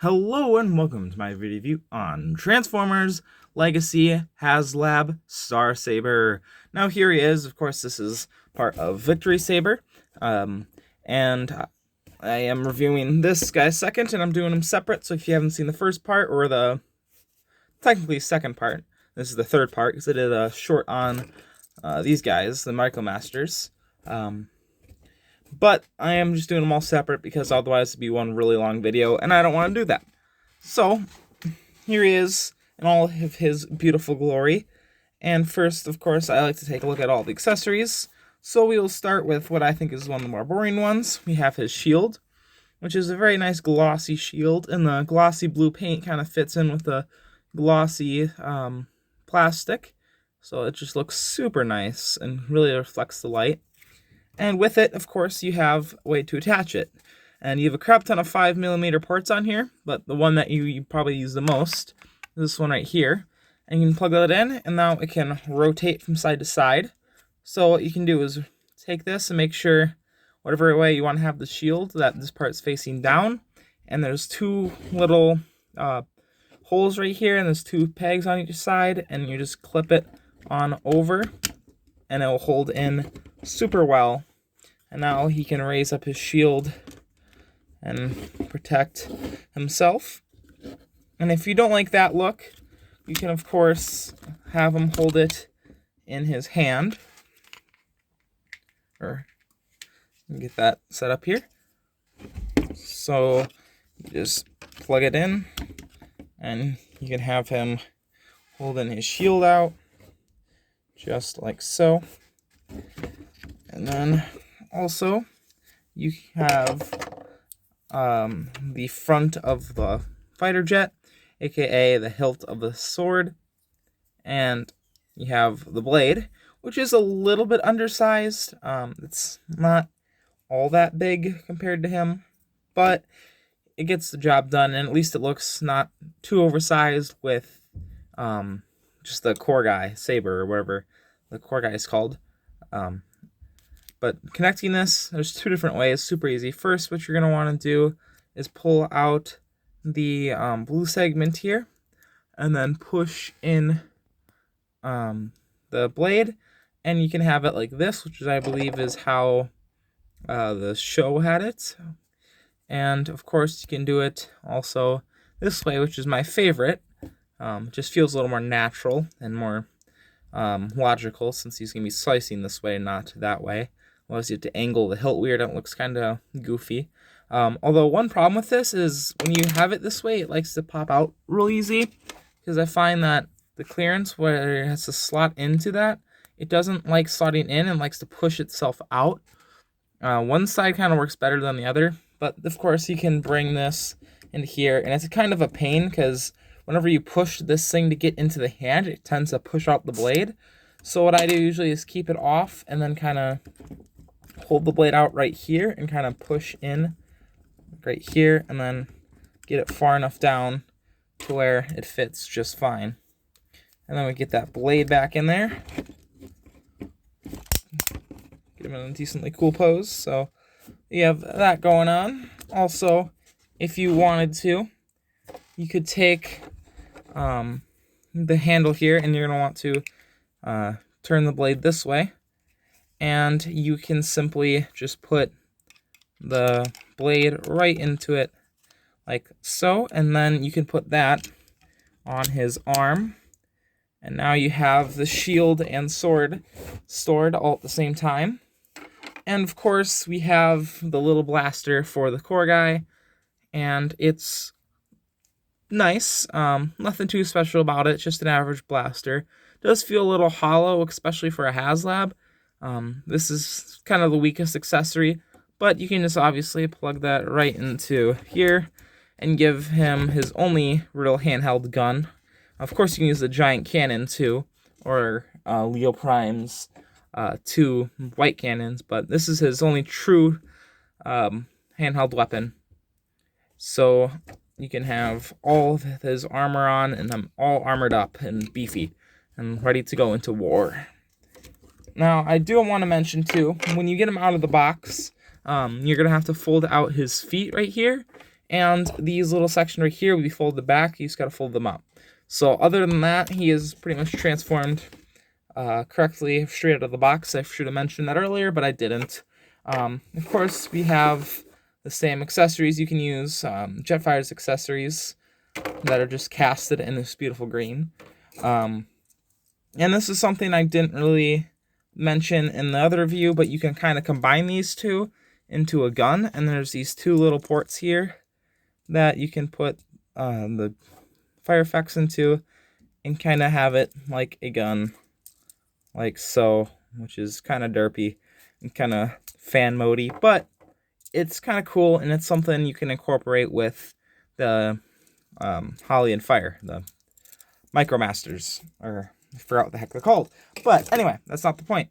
Hello and welcome to my video review on Transformers Legacy haslab Starsaber. Now here he is. Of course, this is part of Victory Saber, and I am reviewing this guy second, and I'm doing them separate. So if you haven't seen the first part or the technically second part, this is the third part because I did a short on these guys, the Micro Masters. But I am just doing them all separate because otherwise it'd be one really long video, and I don't want to do that. So, here he is in all of his beautiful glory. And first, of course, I like to take a look at all the accessories. So we will start with what I think is one of the more boring ones. We have his shield, which is a very nice glossy shield, and the glossy blue paint kind of fits in with the glossy plastic. So it just looks super nice and really reflects the light. And with it, of course, you have a way to attach it. And you have a crap ton of 5mm ports on here, but the one that you probably use the most is this one right here. And you can plug that in, and now it can rotate from side to side. So what you can do is take this and make sure, whatever way you want to have the shield, that this part's facing down. And there's two little holes right here, and there's two pegs on each side, and you just clip it on over, and it will hold in super well. And now he can raise up his shield and protect himself. And if you don't like that look, you can of course have him hold it in his hand, or get that set up here. So you just plug it in, and you can have him holding his shield out just like so. And then also you have the front of the fighter jet, aka the hilt of the sword, and you have the blade, which is a little bit undersized. It's not all that big compared to him, but it gets the job done, and at least it looks not too oversized with just the core guy, Saber, or whatever the core guy is called. But connecting this, there's two different ways, super easy. First, what you're going to want to do is pull out the blue segment here, and then push in the blade, and you can have it like this, which is, I believe, is how the show had it. And of course, you can do it also this way, which is my favorite. It just feels a little more natural and more logical, since he's going to be slicing this way, not that way. Allows you to angle the hilt weird, and it looks kind of goofy. Although one problem with this is when you have it this way, it likes to pop out real easy, because I find that the clearance where it has to slot into that, it doesn't like slotting in and likes to push itself out. One side kind of works better than the other, but of course you can bring this into here, and it's kind of a pain because whenever you push this thing to get into the hand, it tends to push out the blade. So what I do usually is keep it off and then kind of hold the blade out right here and kind of push in right here, and then get it far enough down to where it fits just fine. And then we get that blade back in there. Get him in a decently cool pose. So you have that going on. Also, if you wanted to, you could take the handle here, and you're going to want to turn the blade this way, and you can simply just put the blade right into it like so, and then you can put that on his arm, and now you have the shield and sword stored all at the same time. And of course we have the little blaster for the core guy, and it's nice. Nothing too special about it, just an average blaster. It does feel a little hollow, especially for a haslab. This is kind of the weakest accessory, but you can just obviously plug that right into here and give him his only real handheld gun. Of course, you can use the giant cannon too, or Leo Prime's two white cannons, but this is his only true handheld weapon. So you can have all of his armor on, and I'm all armored up and beefy and ready to go into war. Now, I do want to mention too, when you get him out of the box, you're going to have to fold out his feet right here, And these little sections right here, we fold the back, you just gotta fold them up. So other than that, he is pretty much transformed correctly straight out of the box. I should have mentioned that earlier, but I didn't. Of course, we have the same accessories you can use, Jetfire's accessories that are just casted in this beautiful green. And this is something I didn't really mention in the other review, but you can kind of combine these two into a gun, and there's these two little ports here that you can put the fire effects into and kind of have it like a gun, like so, which is kind of derpy and kind of fan mode-y, but it's kind of cool, and it's something you can incorporate with the Holly and Fire, the Micromasters, or I forgot what the heck they're called. But anyway, that's not the point.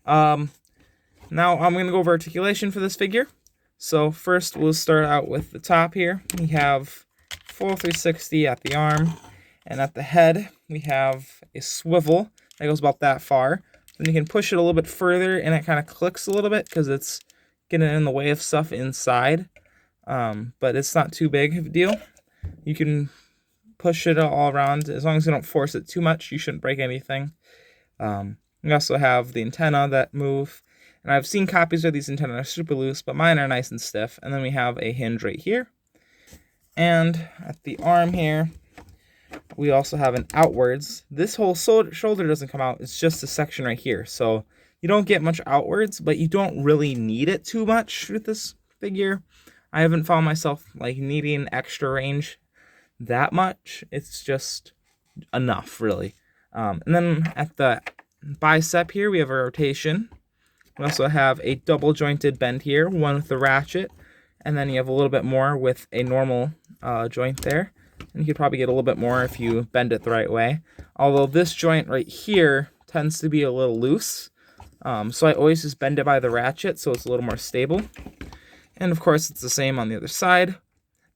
Now I'm going to go over articulation for this figure. So first we'll start out with the top here. We have full 360 at the arm, and at the head we have a swivel that goes about that far. Then you can push it a little bit further, and it kind of clicks a little bit because it's getting in the way of stuff inside. But it's not too big of a deal. You can push it all around. As long as you don't force it too much, you shouldn't break anything. We also have the antenna that move. And I've seen copies of these antennas are super loose, but mine are nice and stiff. And then we have a hinge right here. And at the arm here, we also have an outwards. This whole shoulder doesn't come out. It's just a section right here. So you don't get much outwards, but you don't really need it too much with this figure. I haven't found myself like needing extra range that much. It's just enough, really. And then at the bicep here, we have a rotation. We also have a double jointed bend here, one with the ratchet, and then you have a little bit more with a normal joint there. And you could probably get a little bit more if you bend it the right way. Although this joint right here tends to be a little loose. So I always just bend it by the ratchet so it's a little more stable. And of course it's the same on the other side.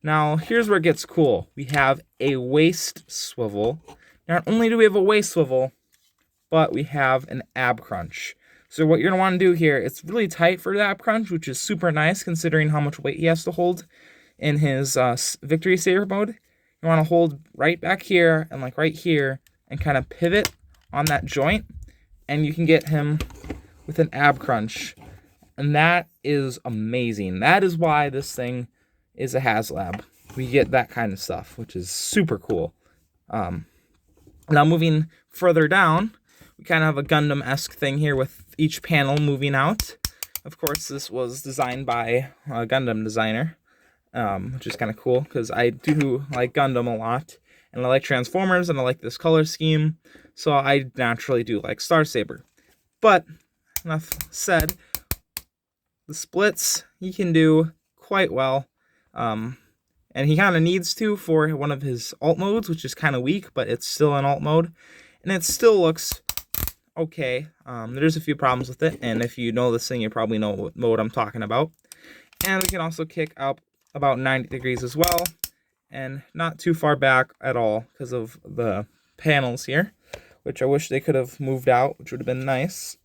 Now here's where it gets cool. We have a waist swivel. Not only do we have a waist swivel, but we have an ab crunch. So what you're going to want to do here, it's really tight for the ab crunch, which is super nice considering how much weight he has to hold in his Victory Saber mode. You want to hold right back here and like right here and kind of pivot on that joint, and you can get him with an ab crunch. And that is amazing. That is why this thing is a haslab. We get that kind of stuff, which is super cool. Now moving further down, we kind of have a Gundam-esque thing here with each panel moving out. Of course, this was designed by a Gundam designer, which is kind of cool because I do like Gundam a lot, and I like Transformers, and I like this color scheme, so I naturally do like Starsaber. But, enough said, the splits he can do quite well, and he kind of needs to for one of his alt modes, which is kind of weak, but it's still an alt mode, and it still looks okay. There's a few problems with it, and if you know this thing, you probably know what mode I'm talking about. And we can also kick up about 90 degrees as well, and not too far back at all because of the panels here, which I wish they could have moved out, which would have been nice.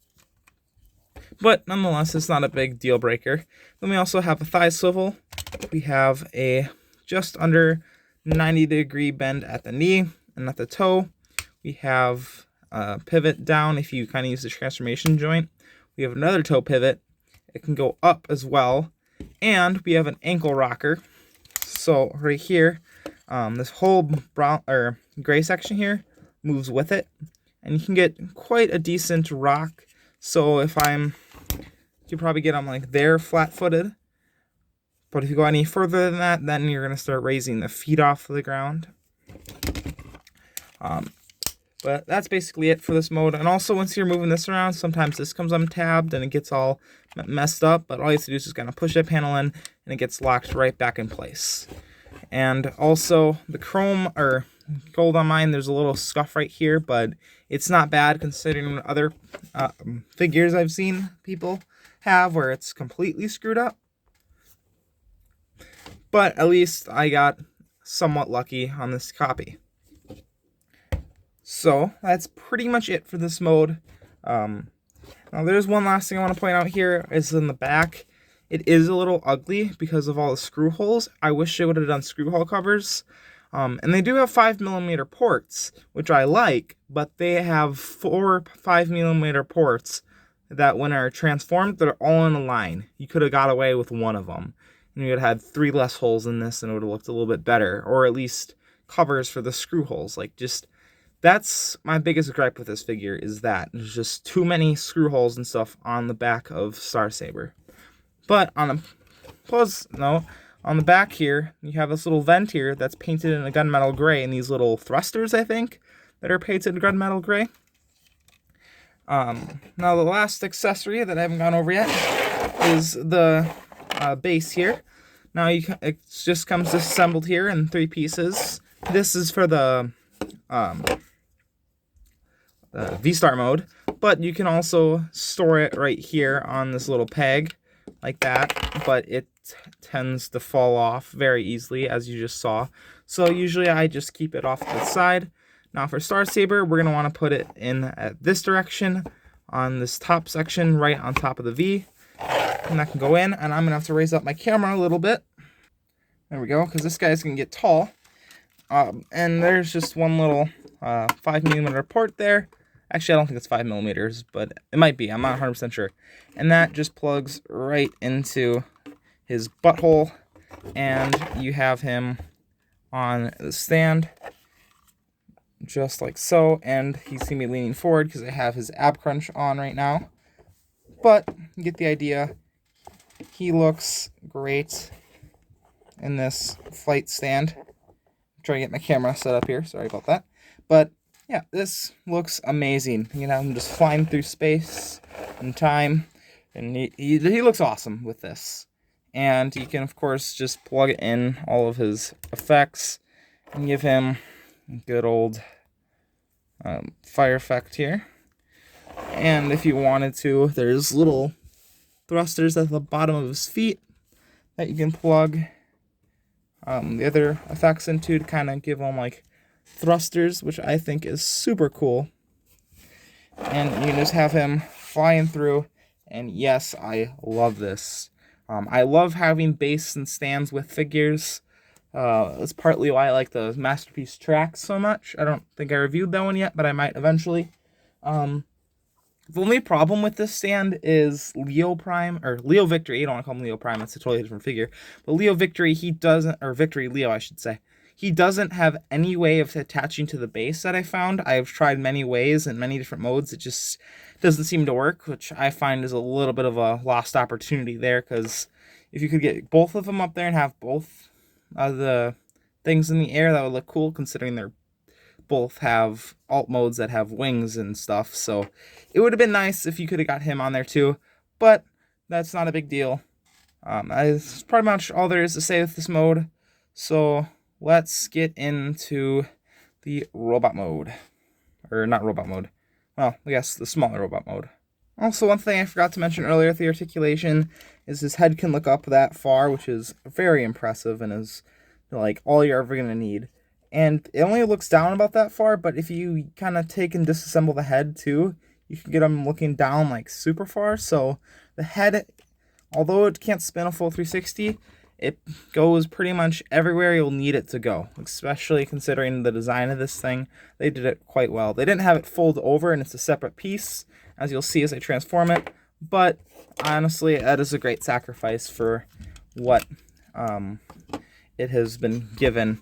But nonetheless, it's not a big deal breaker. Then we also have a thigh swivel. We have a just under 90-degree bend at the knee, and at the toe we have pivot down if you kind of use the transformation joint. We have another toe pivot. It can go up as well. And we have an ankle rocker. So right here, this whole brown or gray section here moves with it. And you can get quite a decent rock. So if you probably get them like there flat-footed. But if you go any further than that, then you're going to start raising the feet off the ground. But that's basically it for this mode. And also, once you're moving this around, sometimes this comes untabbed and it gets all messed up. But all you have to do is just kind of push that panel in, and it gets locked right back in place. And also, the chrome or gold on mine, there's a little scuff right here, but it's not bad considering other figures I've seen people have where it's completely screwed up. But at least I got somewhat lucky on this copy. So that's pretty much it for this mode. Now there's one last thing I want to point out here is in the back. It is a little ugly because of all the screw holes. I wish they would have done screw hole covers. And they do have 5mm ports, which I like, but they have 4 5mm ports that when are transformed, they're all in a line. You could have got away with one of them. And you would have had 3 less holes in this and it would have looked a little bit better. Or at least covers for the screw holes. Like, just, that's my biggest gripe with this figure, is that there's just too many screw holes and stuff on the back of Starsaber. But on a plus note, on the back here, you have this little vent here that's painted in a gunmetal gray, and these little thrusters, I think, that are painted in gunmetal gray. Now the last accessory that I haven't gone over yet is the base here. Now it just comes disassembled here in 3 pieces. This is for the V-Star mode, but you can also store it right here on this little peg like that, but it tends to fall off very easily, as you just saw. So usually I just keep it off to the side. Now for Starsaber, we're going to want to put it in at this direction on this top section right on top of the V. And that can go in, and I'm going to have to raise up my camera a little bit. There we go, because this guy's going to get tall. And there's just one little 5mm port there. Actually, I don't think it's 5mm, but it might be. I'm not 100% sure. And that just plugs right into his butthole, and you have him on the stand, just like so. And he's going to be leaning forward because I have his ab crunch on right now. But you get the idea. He looks great in this flight stand. I'm trying to get my camera set up here. Sorry about that. But yeah, this looks amazing. You know, I'm just flying through space and time, and he looks awesome with this. And you can, of course, just plug in all of his effects and give him a good old fire effect here. And if you wanted to, there's little thrusters at the bottom of his feet that you can plug the other effects into to kind of give them like thrusters, which I think is super cool. And you can just have him flying through, and yes, I love this. I love having base and stands with figures. That's partly why I like the Masterpiece Trax so much. I don't think I reviewed that one yet, but I might eventually. The only problem with this stand is Leo Prime, or Leo Victory. You don't want to call him Leo Prime, it's a totally different figure. But Leo Victory, he doesn't, or Victory Leo, I should say. He doesn't have any way of attaching to the base that I found. I've tried many ways and many different modes. It just doesn't seem to work, which I find is a little bit of a lost opportunity there, because if you could get both of them up there and have both of the things in the air, that would look cool, considering they're both have alt modes that have wings and stuff. So it would have been nice if you could have got him on there too, but that's not a big deal. That's pretty much all there is to say with this mode. So let's get into the robot mode. Or not robot mode. Well, I guess the smaller robot mode. Also, one thing I forgot to mention earlier with the articulation is his head can look up that far, which is very impressive and is like all you're ever going to need. And it only looks down about that far, but if you kind of take and disassemble the head too, you can get him looking down like super far. So the head, although it can't spin a full 360, it goes pretty much everywhere you'll need it to go, especially considering the design of this thing. They did it quite well. They didn't have it fold over and it's a separate piece, as you'll see as I transform it, but honestly, that is a great sacrifice for what it has been given.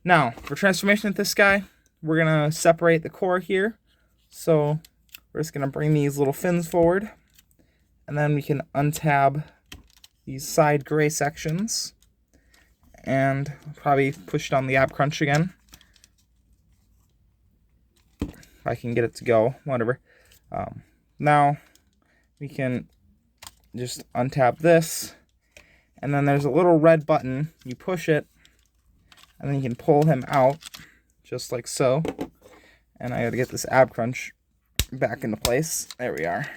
Now, for transformation with this guy, we're going to separate the core here. So we're just going to bring these little fins forward, and then we can untab these side gray sections and probably push down the ab crunch again. If I can get it to go, whatever. Now we can just untab this, and then there's a little red button. You push it, and then you can pull him out, just like so. And I gotta get this ab crunch back into place. There we are.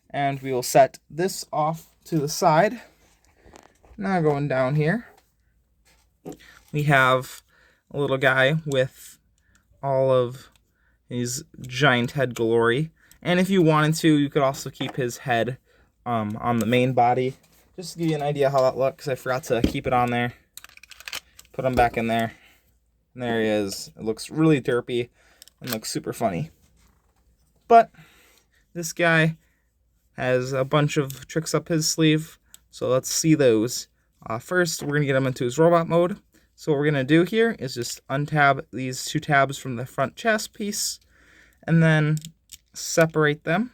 And we will set this off to the side. Now going down here, we have a little guy with all of his giant head glory. And if you wanted to, you could also keep his head on the main body. Just to give you an idea how that looks, I forgot to keep it on there. Put him back in there. And there he is. It looks really derpy and looks super funny. But this guy has a bunch of tricks up his sleeve, so let's see those. First, we're going to get him into his robot mode. So what we're going to do here is just untab these 2 tabs from the front chest piece, and then separate them.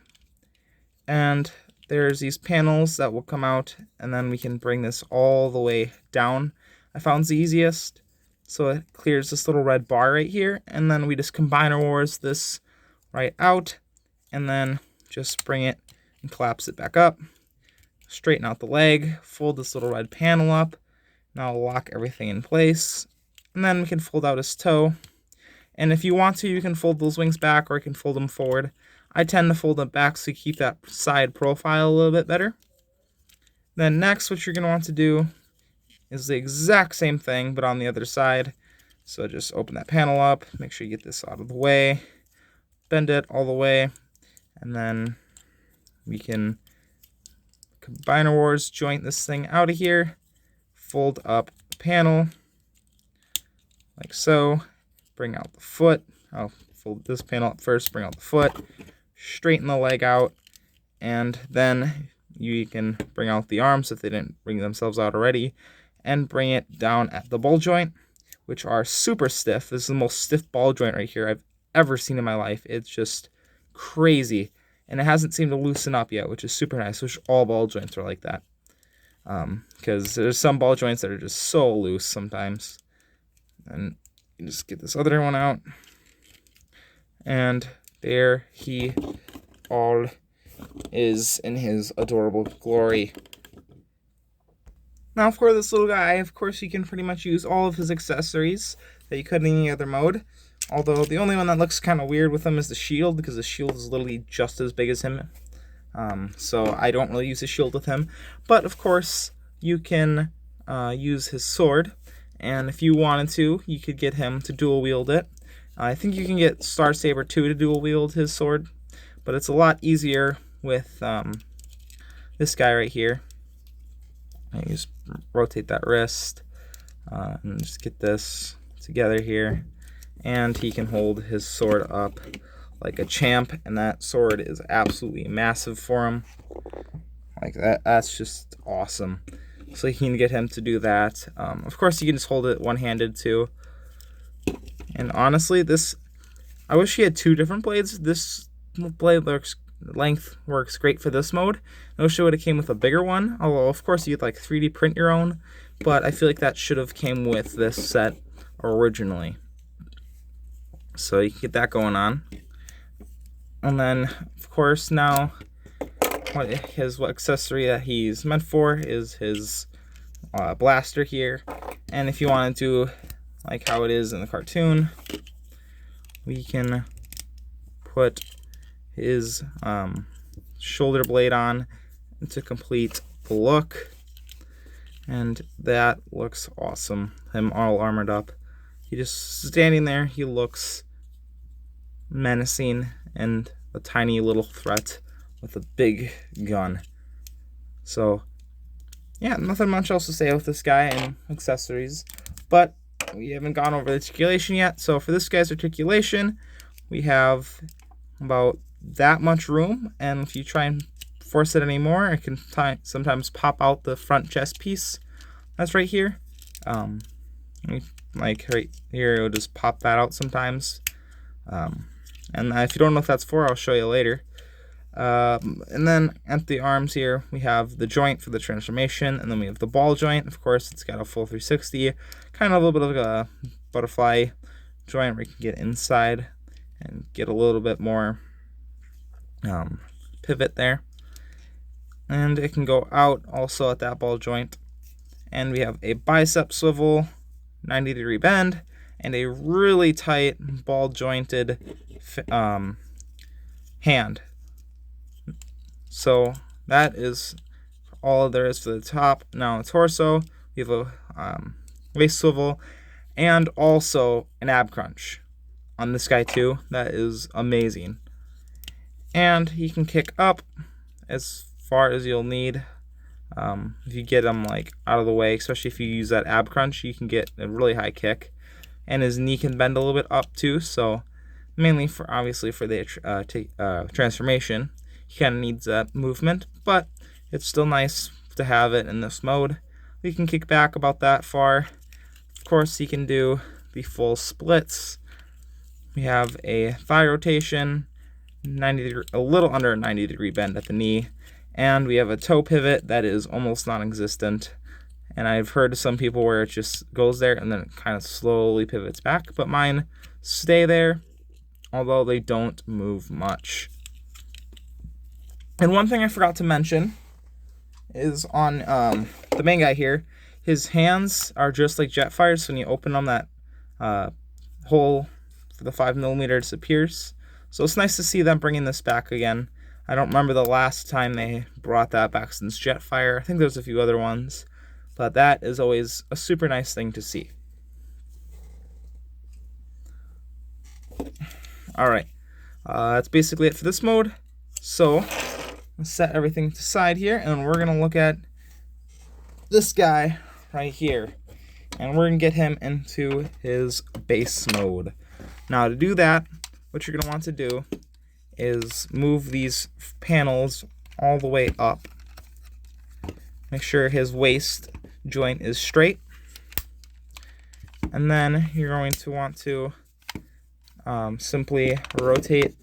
And there's these panels that will come out, and then we can bring this all the way down. I found the easiest, so it clears this little red bar right here, and then we just combiner wars this right out, and then just bring it and collapse it back up. Straighten out the leg, fold this little red panel up. Now lock everything in place, and then we can fold out his toe. And if you want to, you can fold those wings back, or you can fold them forward. I tend to fold them back so you keep that side profile a little bit better. Then next, what you're going to want to do is the exact same thing, but on the other side. So just open that panel up, make sure you get this out of the way, bend it all the way, and then we can combiner wars joint this thing out of here, fold up the panel like so, bring out the foot. I'll fold this panel up first, bring out the foot, straighten the leg out, and then you can bring out the arms if they didn't bring themselves out already, and bring it down at the ball joint, which are super stiff. This is the most stiff ball joint right here I've ever seen in my life. It's just crazy, and it hasn't seemed to loosen up yet, which is super nice. Which all ball joints are like that, because there's some ball joints that are just so loose sometimes. And you just get this other one out, and there he all is in his adorable glory. Now for this little guy, of course, you can pretty much use all of his accessories that you could in any other mode. Although the only one that looks kind of weird with him is the shield, because the shield is literally just as big as him. So I don't really use a shield with him. But of course, you can use his sword. And if you wanted to, you could get him to dual wield it. I think you can get Starsaber 2 to dual wield his sword. But it's a lot easier with this guy right here. I just rotate that wrist and just get this together here, and he can hold his sword up like a champ, and that sword is absolutely massive for him. Like that's just awesome. So you can get him to do that. Of course, you can just hold it one-handed too. And honestly, I wish he had 2 different blades. This blade length works great for this mode. I wish it would have came with a bigger one, although of course you could like 3D print your own, but I feel like that should have came with this set originally. So you can get that going on. And then of course now what accessory that he's meant for is his blaster here. And if you want to do like how it is in the cartoon, we can put his shoulder blade on to complete the look, and that looks awesome. Him all armored up, he just standing there, he looks menacing and a tiny little threat with a big gun. So yeah, nothing much else to say with this guy and accessories, but we haven't gone over the articulation yet. So for this guy's articulation, we have about that much room, and if you try and force it anymore, it can sometimes pop out the front chest piece that's right here. Like right here, it'll just pop that out sometimes. And if you don't know what that's for, I'll show you later. And then at the arms here, we have the joint for the transformation, and then we have the ball joint. Of course, it's got a full 360, kind of a little bit of a butterfly joint where you can get inside and get a little bit more pivot there. And it can go out also at that ball joint. And we have a bicep swivel, 90-degree bend, and a really tight ball jointed hand. So that is all there is for the top. Now the torso, we have a waist swivel and also an ab crunch on this guy too. That is amazing. And he can kick up as far as you'll need. If you get him like out of the way, especially if you use that ab crunch, you can get a really high kick. And his knee can bend a little bit up too, so mainly for obviously for the transformation, he kind of needs that movement, but it's still nice to have it in this mode. We can kick back about that far. Of course, he can do the full splits. We have a thigh rotation, 90 a little under a 90-degree bend at the knee, and we have a toe pivot that is almost non-existent. And I've heard of some people where it just goes there and then it kind of slowly pivots back, but mine stay there, although they don't move much. And one thing I forgot to mention is on the main guy here, his hands are just like Jetfire's, so when you open them, that hole for the 5mm disappears. So it's nice to see them bringing this back again. I don't remember the last time they brought that back since Jetfire. I think there's a few other ones, but that is always a super nice thing to see. Alright, that's basically it for this mode. So let's set everything to side here, and we're going to look at this guy right here. And we're going to get him into his base mode. Now to do that, what you're going to want to do is move these panels all the way up. Make sure his waist joint is straight. And then you're going to want to simply rotate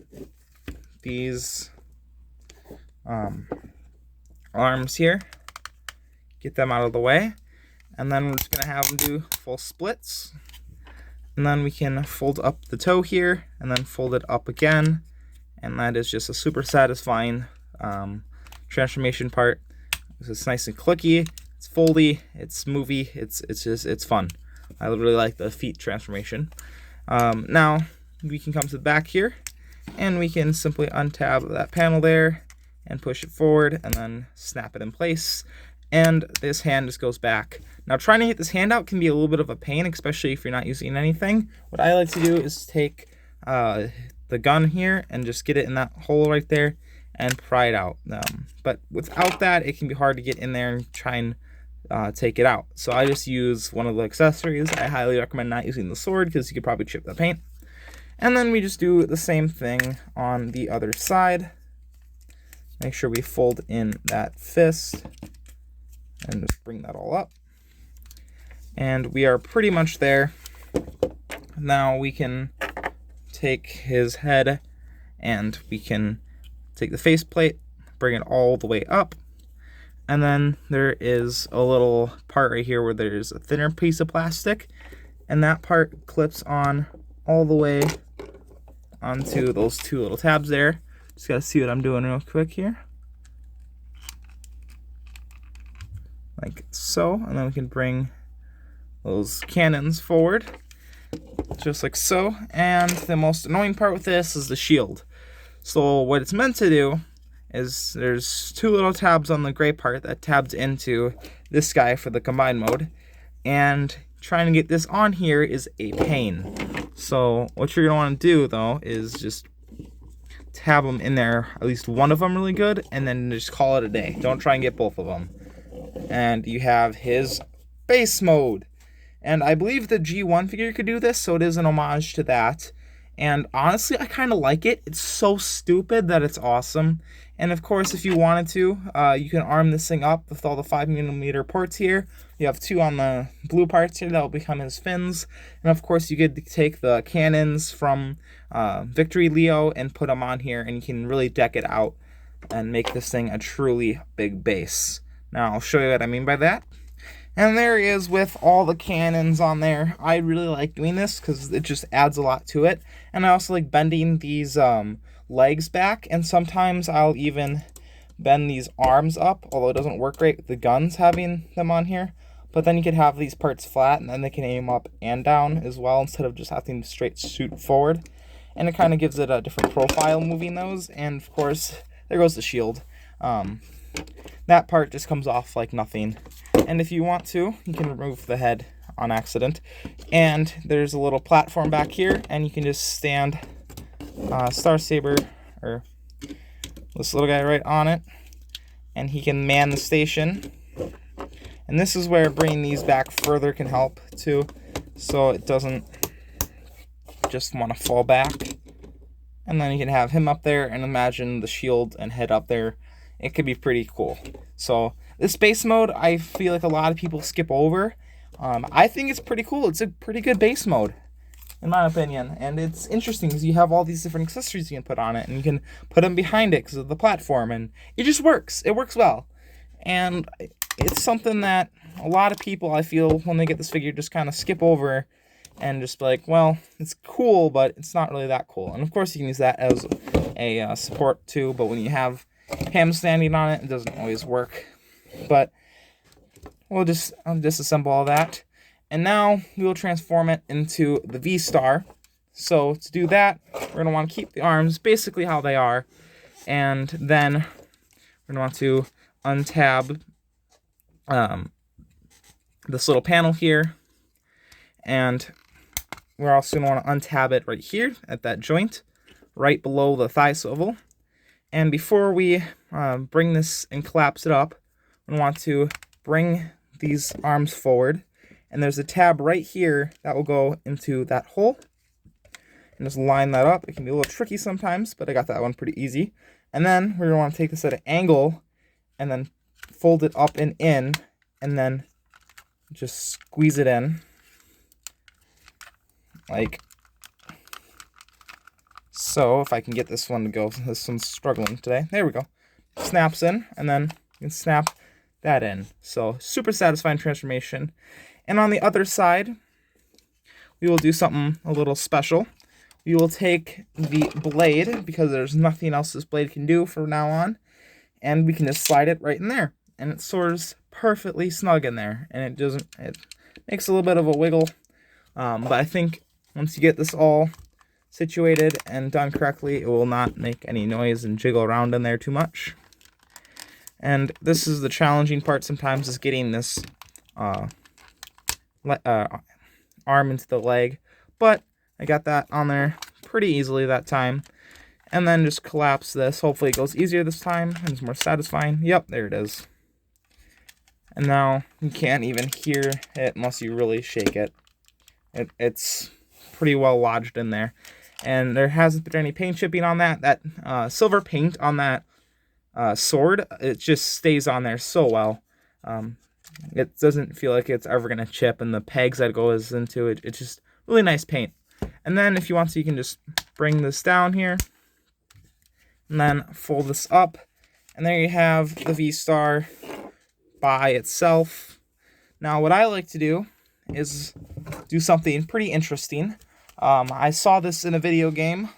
these arms here. Get them out of the way. And then we're just going to have them do full splits. And then we can fold up the toe here and then fold it up again. And that is just a super satisfying transformation part. It's nice and clicky, it's foldy, it's movie, it's fun. I really like the feet transformation. Now we can come to the back here and we can simply untab that panel there and push it forward and then snap it in place. And this hand just goes back. Now trying to get this hand out can be a little bit of a pain, especially if you're not using anything. What I like to do is take the gun here and just get it in that hole right there and pry it out. But without that, it can be hard to get in there and try and take it out. So I just use one of the accessories. I highly recommend not using the sword because you could probably chip the paint. And then we just do the same thing on the other side. Make sure we fold in that fist and just bring that all up. And we are pretty much there. Now we can take his head and we can take the faceplate, bring it all the way up. And then there is a little part right here where there's a thinner piece of plastic. And that part clips on all the way onto those two little tabs there. Just gotta see what I'm doing real quick here. Like so, and then we can bring those cannons forward, just like so. And the most annoying part with this is the shield. So what it's meant to do is there's two little tabs on the gray part that tabs into this guy for the combined mode, and trying to get this on here is a pain. So what you're gonna want to do though is just tab them in there, at least one of them really good, and then just call it a day. Don't try and get both of them. And you have his base mode. And I believe the G1 figure could do this, so it is an homage to that. And honestly, I kind of like it. It's so stupid that it's awesome. And of course, if you wanted to, you can arm this thing up with all the 5mm ports here. You have two on the blue parts here that will become his fins. And of course, you could take the cannons from Victory Leo and put them on here, and you can really deck it out and make this thing a truly big base. Now, I'll show you what I mean by that. And there he is with all the cannons on there. I really like doing this because it just adds a lot to it. And I also like bending these legs back. And sometimes I'll even bend these arms up, although it doesn't work great with the guns having them on here. But then you could have these parts flat, and then they can aim up and down as well, instead of just having to straight shoot forward. And it kind of gives it a different profile moving those. And of course, there goes the shield. That part just comes off like nothing. And if you want to, you can remove the head on accident. And there's a little platform back here, and you can just stand Starsaber, or this little guy right on it. and he can man the station. And this is where bringing these back further can help too, so it doesn't just want to fall back. And then you can have him up there and imagine the shield and head up there. It could be pretty cool. So this base mode, I feel like a lot of people skip over. I think it's pretty cool. It's a pretty good base mode, in my opinion. And it's interesting because you have all these different accessories you can put on it, and you can put them behind it because of the platform, and it just works. It works well. And it's something that a lot of people, I feel, when they get this figure, just kind of skip over and just be like, well, it's cool, but it's not really that cool. And of course you can use that as a support too, but when you have him standing on it, it doesn't always work. But we'll just disassemble all that. And now we will transform it into the V-Star. So to do that, we're going to want to keep the arms basically how they are. And then we're going to want to untab this little panel here. And we're also going to want to untab it right here at that joint, right below the thigh swivel. And before we bring this and collapse it up, we want to bring these arms forward. And there's a tab right here that will go into that hole. And just line that up. It can be a little tricky sometimes, but I got that one pretty easy. And then we're going to want to take this at an angle and then fold it up and in, and then just squeeze it in. Like so. If I can get this one to go, this one's struggling today. There we go. Snaps in, and then you can snap that in. So super satisfying transformation. And on the other side, we will do something a little special. We will take the blade, because there's nothing else this blade can do from now on, and we can just slide it right in there, and it soars perfectly snug in there, and it makes a little bit of a wiggle, but I think once you get this all situated and done correctly, it will not make any noise and jiggle around in there too much. And this is the challenging part sometimes, is getting this arm into the leg, but I got that on there pretty easily that time. And then just collapse this. Hopefully it goes easier this time and it's more satisfying. Yep, there it is. And now you can't even hear it unless you really shake it. It's pretty well lodged in there. And there hasn't been any paint chipping on that. That silver paint on that sword, it just stays on there so well. It doesn't feel like it's ever going to chip, and the pegs that it goes into it, it's just really nice paint. And then if you want to, you can just bring this down here and then fold this up, and there you have the V-Star by itself. Now what I like to do is do something pretty interesting. I saw this in a video game,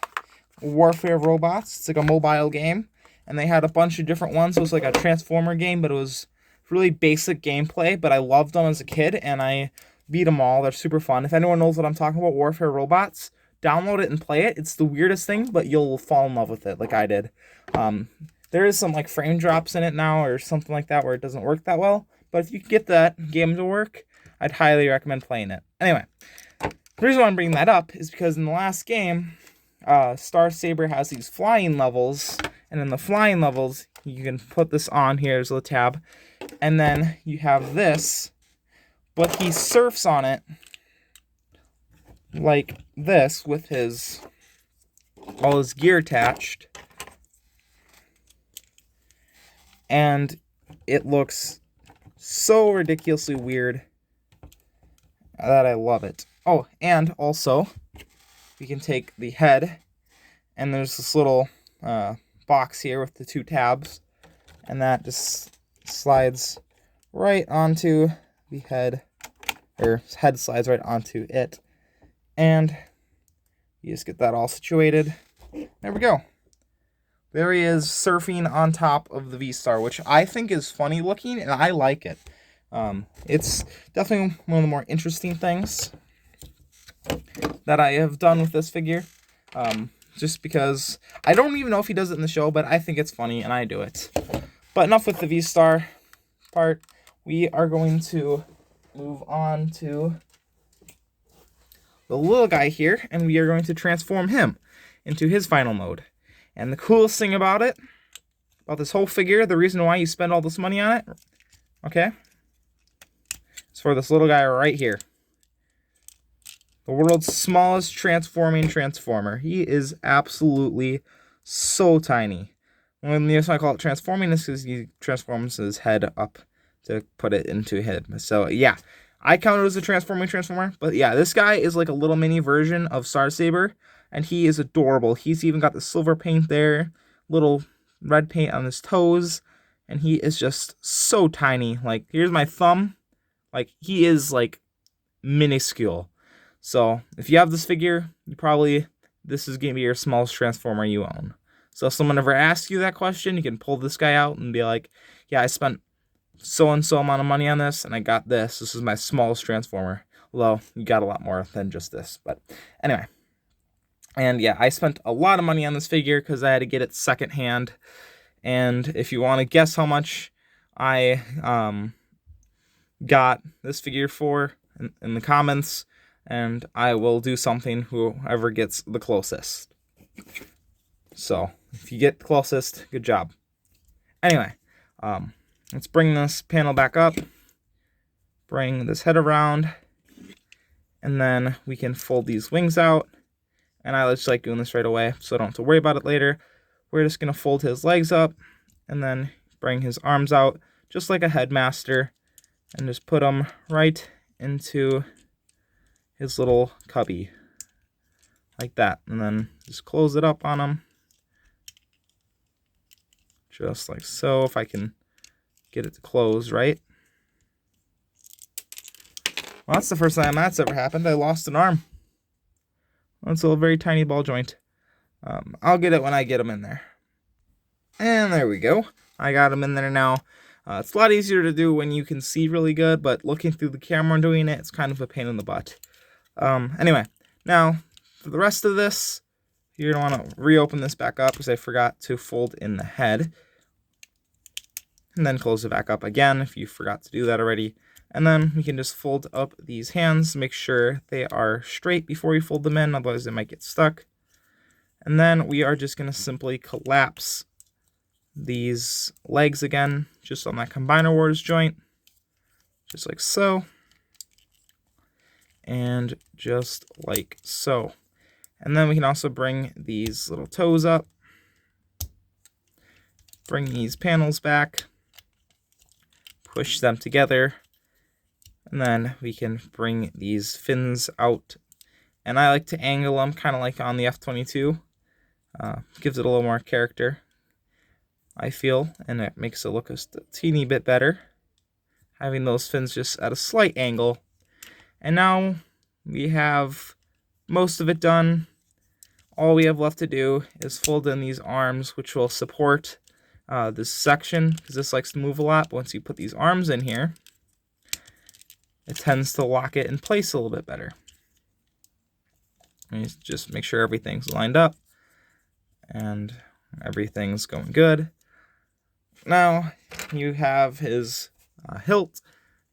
Warfare Robots. It's like a mobile game, and they had a bunch of different ones. It was like a Transformer game, but it was really basic gameplay, but I loved them as a kid, and I beat them all. They're super fun. If anyone knows what I'm talking about, Warfare Robots, download it and play it. It's the weirdest thing, but you'll fall in love with it like I did. There is some like frame drops in it now or something like that where it doesn't work that well, but if you can get that game to work, I'd highly recommend playing it. Anyway, the reason why I'm bringing that up is because in the last game, Starsaber has these flying levels, and in the flying levels, you can put this on here as a tab, and then you have this, but he surfs on it like this with all his gear attached, and it looks so ridiculously weird that I love it. Oh, and also we can take the head, and there's this little box here with the two tabs, and that just slides right onto the head, or head slides right onto it, and you just get that all situated. There we go. There he is surfing on top of the V-Star, which I think is funny looking, and I like it. It's definitely one of the more interesting things that I have done with this figure. Just because I don't even know if he does it in the show, but I think it's funny and I do it. But enough with the V-Star part. We are going to move on to the little guy here, and we are going to transform him into his final mode. And the coolest thing about it about this whole figure, the reason why you spend all this money on it, okay, it's for this little guy right here. The world's smallest transforming transformer. He is absolutely so tiny. When the reason I call it transforming is because he transforms his head up to put it into him. So yeah, I count it as a transforming transformer. But yeah, this guy is like a little mini version of Starsaber, and he is adorable. He's even got the silver paint there, little red paint on his toes, and he is just so tiny. Like, here's my thumb. Like, he is like minuscule. So if you have this figure, this is gonna be your smallest transformer you own. So if someone ever asks you that question, you can pull this guy out and be like, yeah, I spent so and so amount of money on this, and I got this. This is my smallest transformer. Although you got a lot more than just this. But anyway. And yeah, I spent a lot of money on this figure because I had to get it secondhand. And if you want to guess how much I got this figure for in the comments, and I will do something whoever gets the closest. So if you get the closest, good job. Anyway, let's bring this panel back up, bring this head around, and then we can fold these wings out. And I just like doing this right away, so I don't have to worry about it later. We're just gonna fold his legs up and then bring his arms out just like a headmaster and just put them right into his little cubby like that, and then just close it up on him just like so, if I can get it to close right. Well, that's the first time that's ever happened. I lost an arm. That's a little very tiny ball joint. I'll get it when I get them in there. And there we go. I got them in there now. It's a lot easier to do when you can see really good, but looking through the camera and doing it, it's kind of a pain in the butt. Anyway, now for the rest of this, you're going to want to reopen this back up because I forgot to fold in the head. And then close it back up again if you forgot to do that already. And then we can just fold up these hands, make sure they are straight before you fold them in, otherwise they might get stuck. And then we are just going to simply collapse these legs again, just on that combiner wars joint, just like so. And just like so. And then we can also bring these little toes up, bring these panels back, push them together, and then we can bring these fins out. And I like to angle them kind of like on the F-22. Gives it a little more character, I feel, and it makes it look a teeny bit better, having those fins just at a slight angle. And now we have most of it done. All we have left to do is fold in these arms, which will support this section, because this likes to move a lot. But once you put these arms in here, it tends to lock it in place a little bit better. And you just make sure everything's lined up and everything's going good. Now you have his hilt,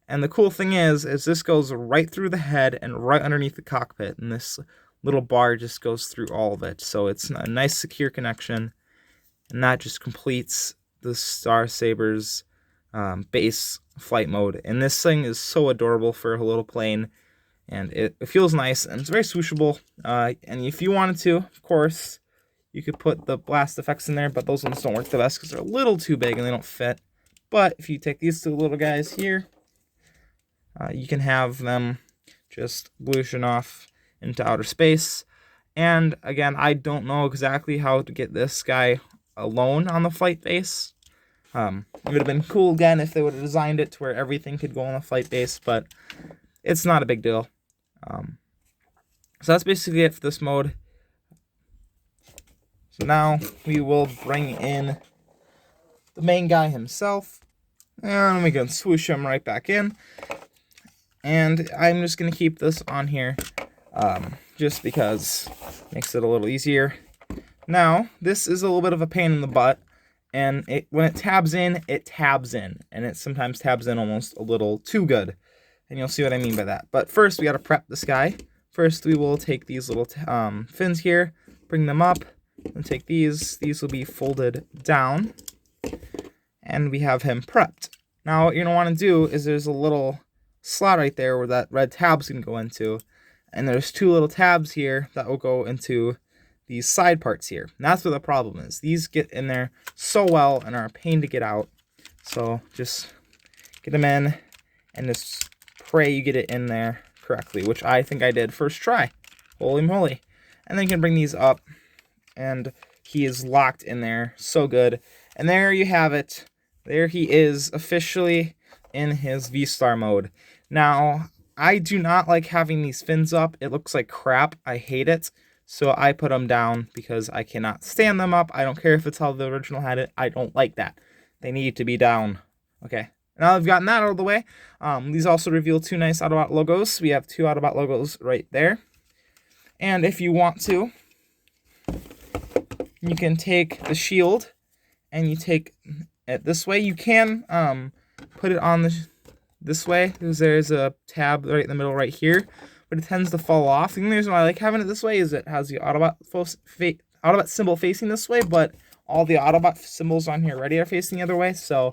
and the cool thing is this goes right through the head and right underneath the cockpit, and this little bar just goes through all of it. So it's a nice secure connection, and that just completes the Starsaber's base flight mode. And this thing is so adorable for a little plane, and it feels nice, and it's very swooshable. And if you wanted to, of course, you could put the blast effects in there, but those ones don't work the best because they're a little too big and they don't fit. But if you take these two little guys here, you can have them just blushing off into outer space. And again, I don't know exactly how to get this guy alone on the flight base. It would have been cool again if they would have designed it to where everything could go on the flight base, but it's not a big deal. So that's basically it for this mode. So now we will bring in the main guy himself, and we can swoosh him right back in. And I'm just going to keep this on here just because it makes it a little easier. Now, this is a little bit of a pain in the butt, and when it tabs in, and it sometimes tabs in almost a little too good. And you'll see what I mean by that. But first, we got to prep this guy. First, we will take these little fins here, bring them up, and take these. These will be folded down And we have him prepped. Now what you're going to want to do is there's a little slot right there where that red tab's going to go into. And there's 2 little tabs here that will go into these side parts here. And that's where the problem is. These get in there so well and are a pain to get out. So just get them in and just pray you get it in there correctly, which I think I did first try. Holy moly. And then you can bring these up and he is locked in there. So good. And there you have it. There he is officially in his V-Star mode. Now, I do not like having these fins up. It looks like crap. I hate it. So I put them down because I cannot stand them up. I don't care if it's how the original had it. I don't like that. They need to be down. Okay. Now I've gotten that out of the way. These also reveal 2 nice Autobot logos. We have 2 Autobot logos right there. And if you want to, you can take the shield and you take it this way. You can put it on this way because there's a tab right in the middle right here, but it tends to fall off. The only reason why I like having it this way is it has the Autobot symbol facing this way, but all the Autobot symbols on here already are facing the other way, so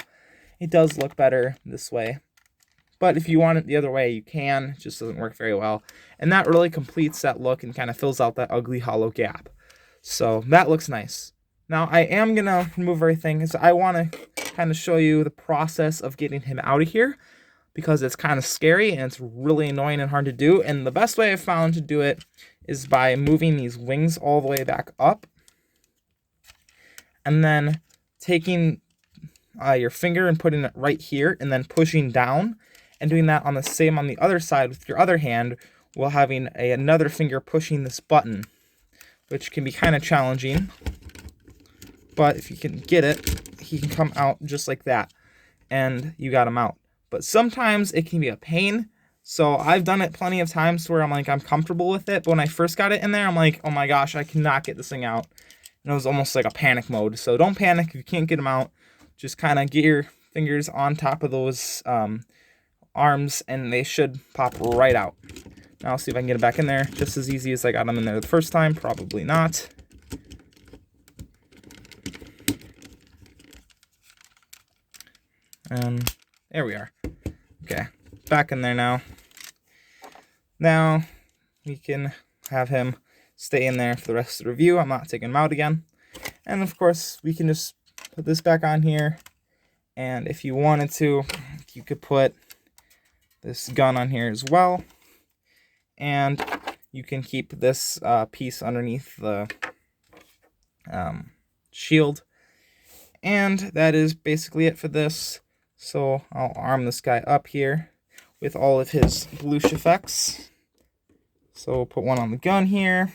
it does look better this way. But if you want it the other way, you can. It just doesn't work very well. And that really completes that look and kind of fills out that ugly hollow gap. So that looks nice. Now I am going to remove everything because I want to kind of show you the process of getting him out of here because it's kind of scary and it's really annoying and hard to do. And the best way I've found to do it is by moving these wings all the way back up and then taking your finger and putting it right here and then pushing down and doing that on the other side with your other hand while having another finger pushing this button, which can be kind of challenging. But if you can get it, he can come out just like that and you got him out. But sometimes it can be a pain. So I've done it plenty of times where I'm comfortable with it. But when I first got it in there, I'm like, oh my gosh, I cannot get this thing out. And it was almost like a panic mode. So don't panic if you can't get them out. Just kind of get your fingers on top of those arms and they should pop right out. Now I'll see if I can get it back in there just as easy as I got them in there the first time. Probably not. And there we are. Okay, back in there now. Now we can have him stay in there for the rest of the review. I'm not taking him out again. And of course, we can just put this back on here. And if you wanted to, you could put this gun on here as well. And you can keep this piece underneath the shield. And that is basically it for this. So I'll arm this guy up here with all of his bloosh effects. So we'll put one on the gun here.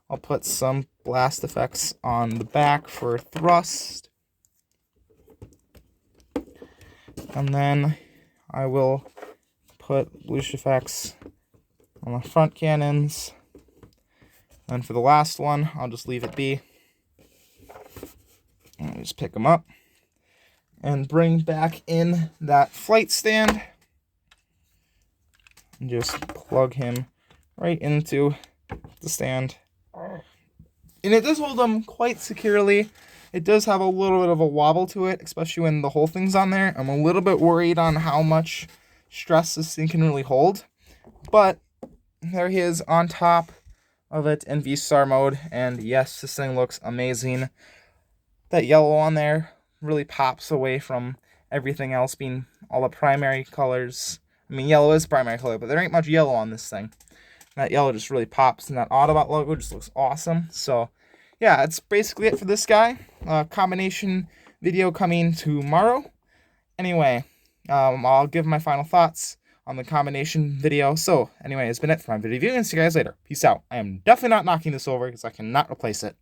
I'll put some blast effects on the back for thrust. And then I will put bloosh effects on the front cannons. And for the last one, I'll just leave it be. And just pick them up. And bring back in that flight stand. And just plug him right into the stand. And it does hold them quite securely. It does have a little bit of a wobble to it, especially when the whole thing's on there. I'm a little bit worried on how much stress this thing can really hold. But there he is on top of it in V-Star mode. And yes, this thing looks amazing. That yellow on there really pops away from everything else being all the primary colors. I mean, yellow is primary color, but there ain't much yellow on this thing. That yellow just really pops, and that Autobot logo just looks awesome. So, yeah, that's basically it for this guy. Combination video coming tomorrow. Anyway, I'll give my final thoughts on the combination video. So, anyway, it's been it for my video review, and see you guys later. Peace out. I am definitely not knocking this over because I cannot replace it.